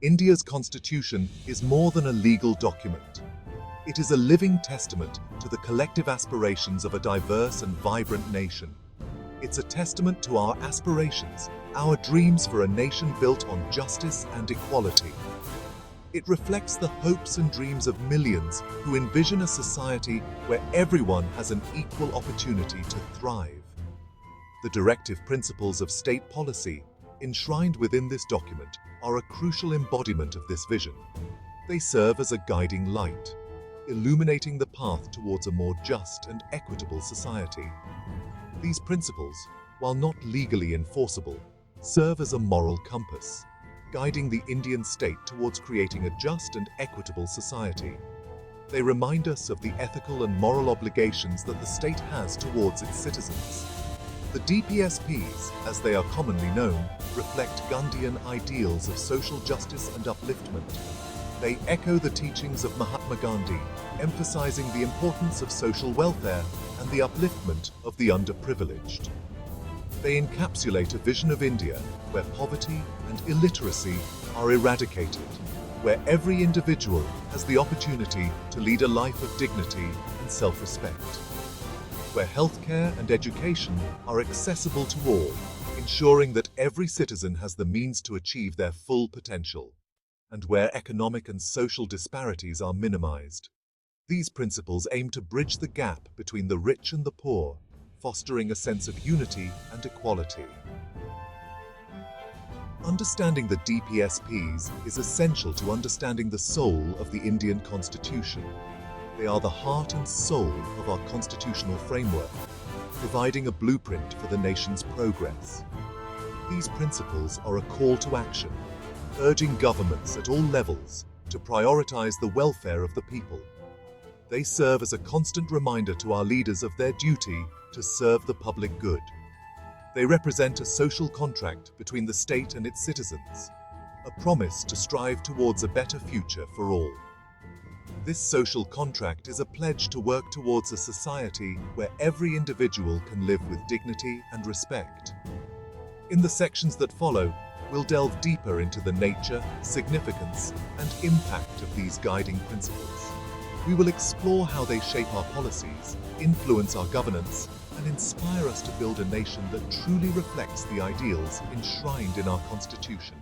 India's constitution is more than a legal document. It is a living testament to the collective aspirations of a diverse and vibrant nation. It's a testament to our aspirations, our dreams for a nation built on justice and equality. It reflects the hopes and dreams of millions who envision a society where everyone has an equal opportunity to thrive. The directive principles of state policy, enshrined within this document, are a crucial embodiment of this vision. They serve as a guiding light, illuminating the path towards a more just and equitable society. These principles, while not legally enforceable, serve as a moral compass, guiding the Indian state towards creating a just and equitable society. They remind us of the ethical and moral obligations that the state has towards its citizens. The DPSPs, as they are commonly known, reflect Gandhian ideals of social justice and upliftment. They echo the teachings of Mahatma Gandhi, emphasizing the importance of social welfare and the upliftment of the underprivileged. They encapsulate a vision of India where poverty and illiteracy are eradicated, where every individual has the opportunity to lead a life of dignity and self-respect, where healthcare and education are accessible to all, ensuring that every citizen has the means to achieve their full potential, and where economic and social disparities are minimized. These principles aim to bridge the gap between the rich and the poor, fostering a sense of unity and equality. Understanding the DPSPs is essential to understanding the soul of the Indian Constitution. They are the heart and soul of our constitutional framework, providing a blueprint for the nation's progress. These principles are a call to action, urging governments at all levels to prioritize the welfare of the people. They serve as a constant reminder to our leaders of their duty to serve the public good. They represent a social contract between the state and its citizens, a promise to strive towards a better future for all. This social contract is a pledge to work towards a society where every individual can live with dignity and respect. In the sections that follow, we'll delve deeper into the nature, significance, and impact of these guiding principles. We will explore how they shape our policies, influence our governance, and inspire us to build a nation that truly reflects the ideals enshrined in our Constitution.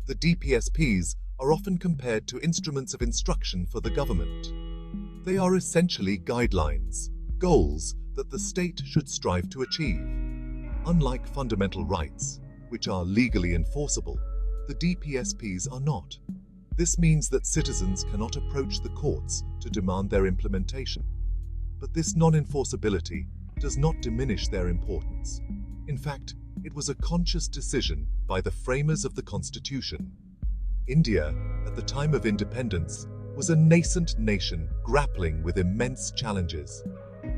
The DPSPs are often compared to instruments of instruction for the government. They are essentially guidelines, goals that the state should strive to achieve. Unlike fundamental rights, which are legally enforceable, the DPSPs are not. This means that citizens cannot approach the courts to demand their implementation. But this non-enforceability does not diminish their importance. In fact, it was a conscious decision by the framers of the Constitution. India, at the time of independence, was a nascent nation grappling with immense challenges.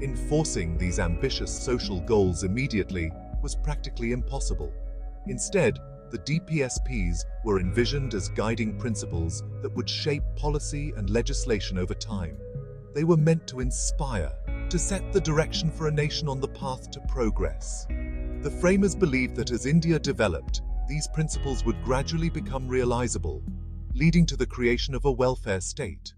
Enforcing these ambitious social goals immediately was practically impossible. Instead, the DPSPs were envisioned as guiding principles that would shape policy and legislation over time. They were meant to inspire, to set the direction for a nation on the path to progress. The framers believed that as India developed, these principles would gradually become realizable, leading to the creation of a welfare state.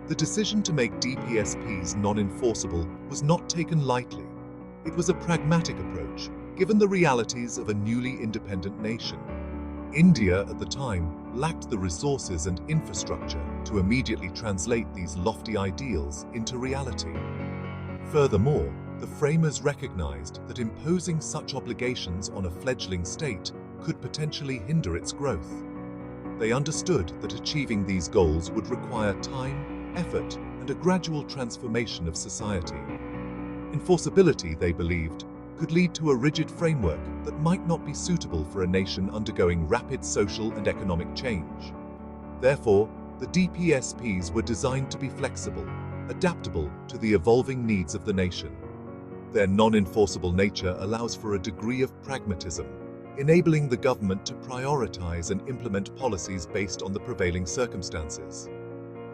The decision to make DPSPs non-enforceable was not taken lightly. It was a pragmatic approach, given the realities of a newly independent nation. India at the time lacked the resources and infrastructure to immediately translate these lofty ideals into reality. Furthermore, the framers recognized that imposing such obligations on a fledgling state could potentially hinder its growth. They understood that achieving these goals would require time, effort, and a gradual transformation of society. Enforceability, they believed, could lead to a rigid framework that might not be suitable for a nation undergoing rapid social and economic change. Therefore, the DPSPs were designed to be flexible, adaptable to the evolving needs of the nation. Their non-enforceable nature allows for a degree of pragmatism, enabling the government to prioritize and implement policies based on the prevailing circumstances.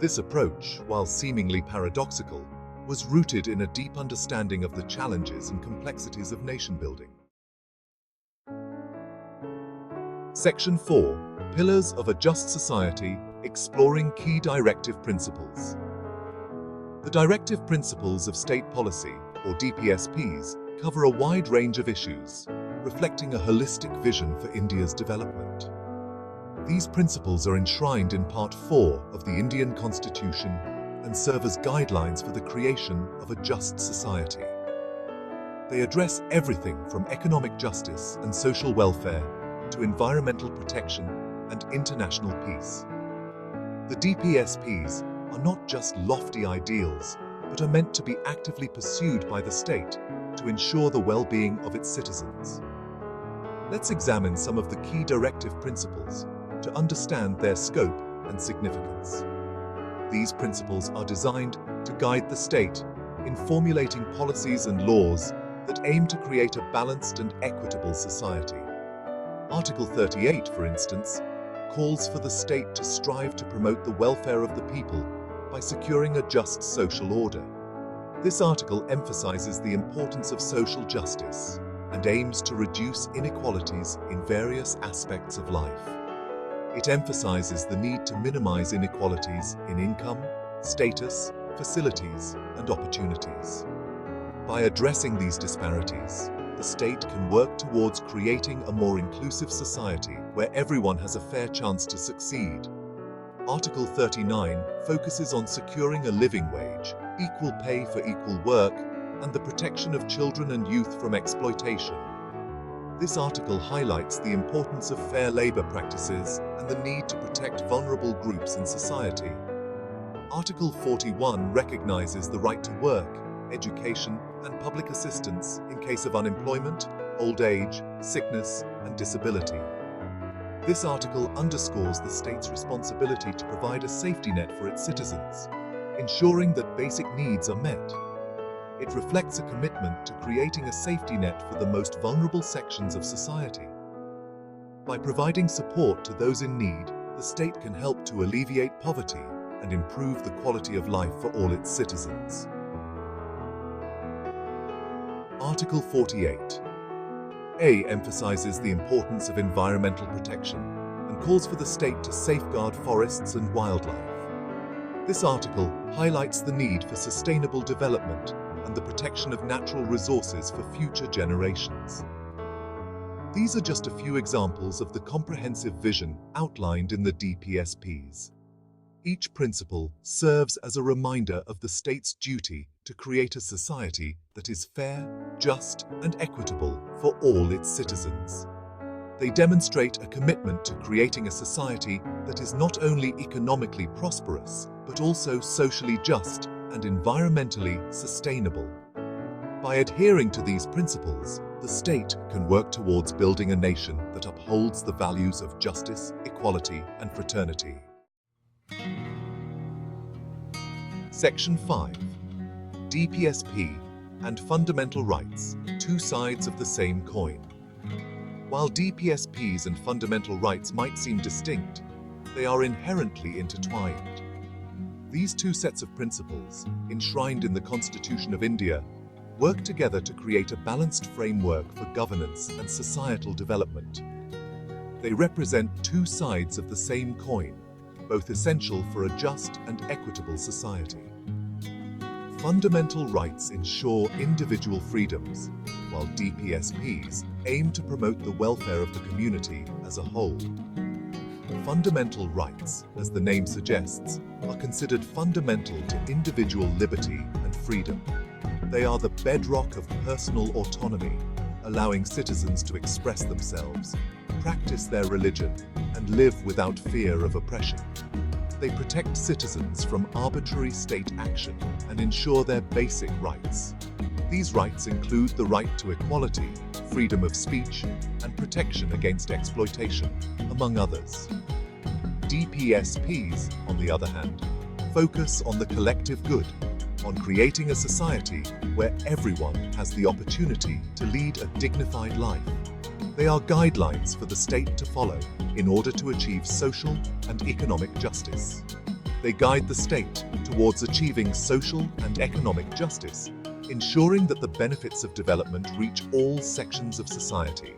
This approach, while seemingly paradoxical, was rooted in a deep understanding of the challenges and complexities of nation building. Section 4. Pillars of a Just Society, Exploring Key Directive Principles. The Directive Principles of State Policy, or DPSPs, cover a wide range of issues, reflecting a holistic vision for India's development. These principles are enshrined in Part 4 of the Indian Constitution and serve as guidelines for the creation of a just society. They address everything from economic justice and social welfare to environmental protection and international peace. The DPSPs are not just lofty ideals, but are meant to be actively pursued by the state to ensure the well-being of its citizens. Let's examine some of the key directive principles to understand their scope and significance. These principles are designed to guide the state in formulating policies and laws that aim to create a balanced and equitable society. Article 38, for instance, calls for the state to strive to promote the welfare of the people by securing a just social order. This article emphasizes the importance of social justice and aims to reduce inequalities in various aspects of life. It emphasizes the need to minimize inequalities in income, status, facilities, and opportunities. By addressing these disparities, the state can work towards creating a more inclusive society where everyone has a fair chance to succeed. Article 39 focuses on securing a living wage, equal pay for equal work, and the protection of children and youth from exploitation. This article highlights the importance of fair labor practices and the need to protect vulnerable groups in society. Article 41 recognizes the right to work, education, and public assistance in case of unemployment, old age, sickness, and disability. This article underscores the state's responsibility to provide a safety net for its citizens, ensuring that basic needs are met. It reflects a commitment to creating a safety net for the most vulnerable sections of society. By providing support to those in need, the state can help to alleviate poverty and improve the quality of life for all its citizens. Article 48. A emphasizes the importance of environmental protection and calls for the state to safeguard forests and wildlife. This article highlights the need for sustainable development and the protection of natural resources for future generations. These are just a few examples of the comprehensive vision outlined in the DPSPs. Each principle serves as a reminder of the state's duty to create a society that is fair, just, and equitable for all its citizens. They demonstrate a commitment to creating a society that is not only economically prosperous, but also socially just and environmentally sustainable. By adhering to these principles, the state can work towards building a nation that upholds the values of justice, equality, and fraternity. Section 5. DPSP and Fundamental Rights, two sides of the same coin. While DPSPs and fundamental rights might seem distinct, they are inherently intertwined. These two sets of principles, enshrined in the Constitution of India, work together to create a balanced framework for governance and societal development. They represent two sides of the same coin, both essential for a just and equitable society. Fundamental rights ensure individual freedoms, while DPSPs aim to promote the welfare of the community as a whole. Fundamental rights, as the name suggests, are considered fundamental to individual liberty and freedom. They are the bedrock of personal autonomy, allowing citizens to express themselves, practice their religion, and live without fear of oppression. They protect citizens from arbitrary state action and ensure their basic rights. These rights include the right to equality, freedom of speech, and protection against exploitation, among others. DPSPs, on the other hand, focus on the collective good, on creating a society where everyone has the opportunity to lead a dignified life. They are guidelines for the state to follow in order to achieve social and economic justice. They guide the state towards achieving social and economic justice, ensuring that the benefits of development reach all sections of society.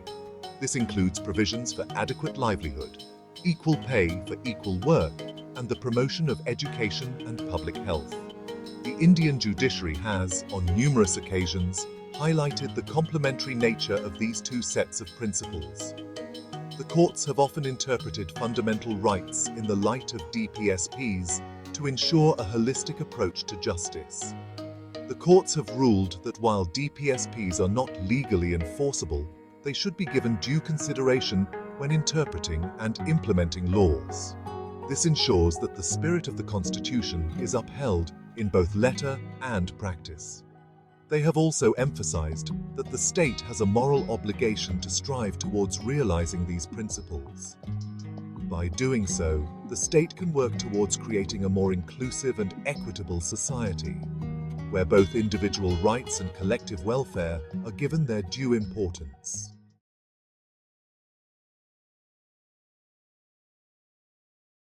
This includes provisions for adequate livelihood, equal pay for equal work, and the promotion of education and public health. The Indian judiciary has, on numerous occasions, highlighted the complementary nature of these two sets of principles. The courts have often interpreted fundamental rights in the light of DPSPs to ensure a holistic approach to justice. The courts have ruled that while DPSPs are not legally enforceable, they should be given due consideration when interpreting and implementing laws. This ensures that the spirit of the Constitution is upheld in both letter and practice. They have also emphasized that the state has a moral obligation to strive towards realizing these principles. By doing so, the state can work towards creating a more inclusive and equitable society, where both individual rights and collective welfare are given their due importance.